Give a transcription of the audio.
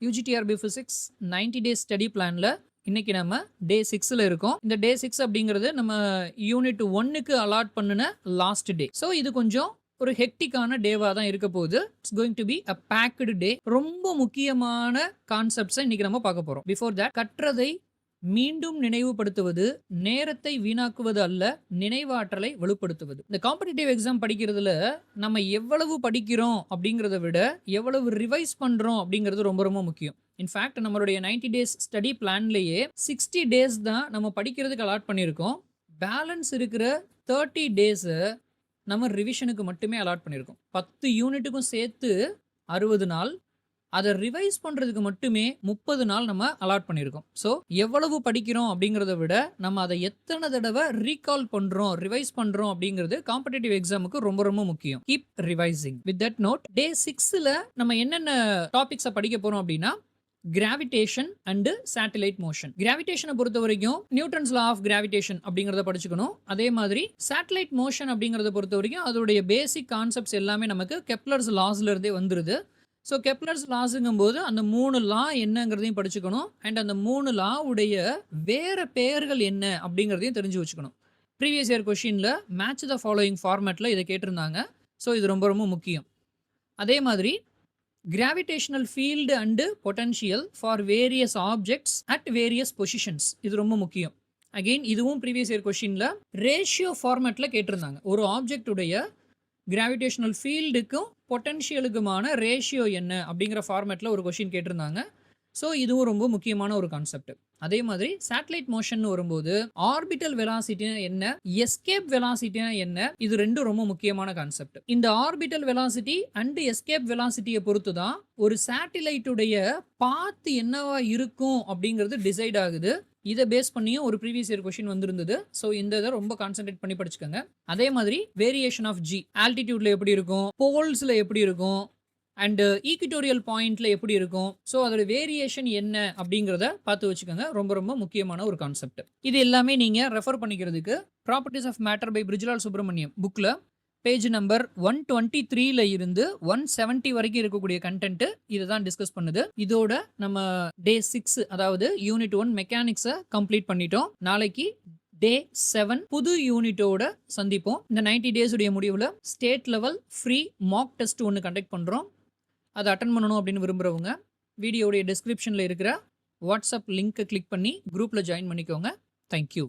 UGTRB physics 90 days study பிளான்ல இன்னைக்கு நம்ம டே 6ல இருக்கோம். இந்த டே 6 அப்படிங்கிறது நம்ம யூனிட் 1க்கு அலாட் பண்ணின லாஸ்ட் டே. ஸோ இது கொஞ்சம் ஒரு ஹெக்டிக்கான டேவா தான் இருக்க போகுது. It's going to be a packed day. ரொம்ப முக்கியமான கான்செப்ட்ஸை இன்னைக்கு நம்ம பார்க்க போறோம். பிஃபோர் தட், கற்றதை மீண்டும் நினைவுபடுத்துவது நேரத்தை வீணாக்குவது அல்ல, நினைவாற்றலை வலுப்படுத்துவது. இந்த காம்படிட்டிவ் எக்ஸாம் படிக்கிறதுல நம்ம எவ்வளவு படிக்கிறோம் அப்படிங்கிறத விட எவ்வளவு ரிவைஸ் பண்றோம் அப்படிங்கிறது ரொம்ப ரொம்ப முக்கியம். இன்ஃபேக்ட் நம்மளுடைய 90 டேஸ் ஸ்டடி பிளான்லேயே 60 டேஸ் தான் நம்ம படிக்கிறதுக்கு அலாட் பண்ணியிருக்கோம். பேலன்ஸ் இருக்கிற 30 டேஸை நம்ம ரிவிஷனுக்கு மட்டுமே அலாட் பண்ணியிருக்கோம். 10 யூனிட்டுக்கும் சேர்த்து 60 நாள், அதை ரிவைஸ் பண்ணுறதுக்கு மட்டுமே 30 நாள் நம்ம அலாட் பண்ணியிருக்கோம். ஸோ எவ்வளவு படிக்கிறோம் அப்படிங்கிறத விட நம்ம அதை எத்தனை தடவை ரீகால் பண்ணுறோம், ரிவைஸ் பண்ணுறோம் அப்படிங்கிறது காம்படிட்டிவ் எக்ஸாமுக்கு ரொம்ப ரொம்ப முக்கியம். Keep revising. With that note, day 6ல் நம்ம என்னென்ன டாபிக்ஸை படிக்க போகிறோம் அப்படின்னா, கிராவிடேஷன் அண்டு சேட்டலைட் மோஷன். கிராவிடேஷனை பொறுத்த வரைக்கும் நியூட்டன்ஸ் லா ஆஃப் கிராவிடேஷன் அப்படிங்கிறத படிச்சுக்கணும். அதே மாதிரி சேட்டலைட் மோஷன் அப்படிங்கிறத பொறுத்த வரைக்கும் அதோடைய பேசிக் கான்செப்ட்ஸ் எல்லாமே நமக்கு கெப்லர்ஸ் லாஸ்ல இருந்தே வந்துருது. ஸோ கெப்லர்ஸ் லாஸுங்கும் போது அந்த 3 லா என்னங்கிறதையும் படிச்சுக்கணும். அண்ட் அந்த 3 லா உடைய வேற பெயர்கள் என்ன அப்படிங்கிறதையும் தெரிஞ்சு வச்சுக்கணும். ப்ரீவியஸ் இயர் கொஷினில் மேட்ச் த ஃபாலோயிங் ஃபார்மேட்டில் இதை கேட்டிருந்தாங்க. ஸோ இது ரொம்ப ரொம்ப முக்கியம். அதே மாதிரி gravitational field and potential for various objects at various positions, இது ரொம்ப முக்கியம். அகெயின் இதுவும் ப்ரீவியஸ் இயர் கொஷினில் ரேஷியோ ஃபார்மேட்டில் கேட்டிருந்தாங்க. ஒரு ஆப்ஜெக்டுடைய கிராவிடேஷனல் ஃபீல்டுக்கும் பொட்டன்ஷியலுக்குமான ரேஷியோ என்ன அப்படிங்கிற ஃபார்மேட்டில் ஒரு கொஷின் கேட்டிருந்தாங்க. ஸோ இதுவும் ரொம்ப முக்கியமான ஒரு கான்செப்ட். அதே மாதிரி சேட்டலைட் மோஷன் வரும்போது ஆர்பிட்டல் வெலாசிட்டினா என்ன, எஸ்கேப் வெலாசிட்டினா என்ன, இது ரெண்டும் ரொம்ப முக்கியமான கான்செப்ட். இந்த ஆர்பிட்டல் வெலாசிட்டி அண்ட் எஸ்கேப் வெலாசிட்டியை பொறுத்து தான் ஒரு சேட்டிலைட்டுடைய பாத் என்னவா இருக்கும் அப்படிங்கிறது டிசைட் ஆகுது. இதை பேஸ் பண்ணியும் ஒரு ப்ரீவியஸ் இயர் கொஷின் வந்திருந்தது. ஸோ இந்த இதை ரொம்ப கான்சென்ட்ரேட் பண்ணி படிச்சுக்கோங்க. அதே மாதிரி வேரியேஷன் ஆஃப் ஜி, ஆல்டிடியூட்ல எப்படி இருக்கும், போல்ஸ்ல எப்படி இருக்கும், அண்ட் ஈக்விட்டோரியல் பாயிண்ட்ல எப்படி இருக்கும். ஸோ அதோட வேரியேஷன் என்ன அப்படிங்கிறத பார்த்து வச்சுக்கோங்க. ரொம்ப ரொம்ப முக்கியமான ஒரு கான்செப்ட். இது எல்லாமே நீங்க ரெஃபர் பண்ணிக்கிறதுக்கு properties of matter by Brijlal Subramaniam புக்ல பேஜ் நம்பர் 123ல இருந்து 170 வரைக்கும் இருக்கக்கூடிய கண்டென்ட் இதை தான் டிஸ்கஸ் பண்ணுது. இதோட நம்ம டே 6 அதாவது யூனிட் 1 மெக்கானிக்ஸை கம்ப்ளீட் பண்ணிட்டோம். நாளைக்கு டே 7 புது யூனிட்டோட சந்திப்போம். இந்த 90 டேஸ் உடைய முடிவில் state level free Mach test ஒன்று கண்டக்ட் பண்ணுறோம். அதை அட்டன் பண்ணணும் அப்படின்னு விரும்புகிறவங்க வீடியோடைய டிஸ்கிரிப்ஷனில் இருக்கிற வாட்ஸ்அப் லிங்க்கை கிளிக் பண்ணி குரூப்பில் ஜாயின் பண்ணிக்கோங்க. தேங்க்யூ.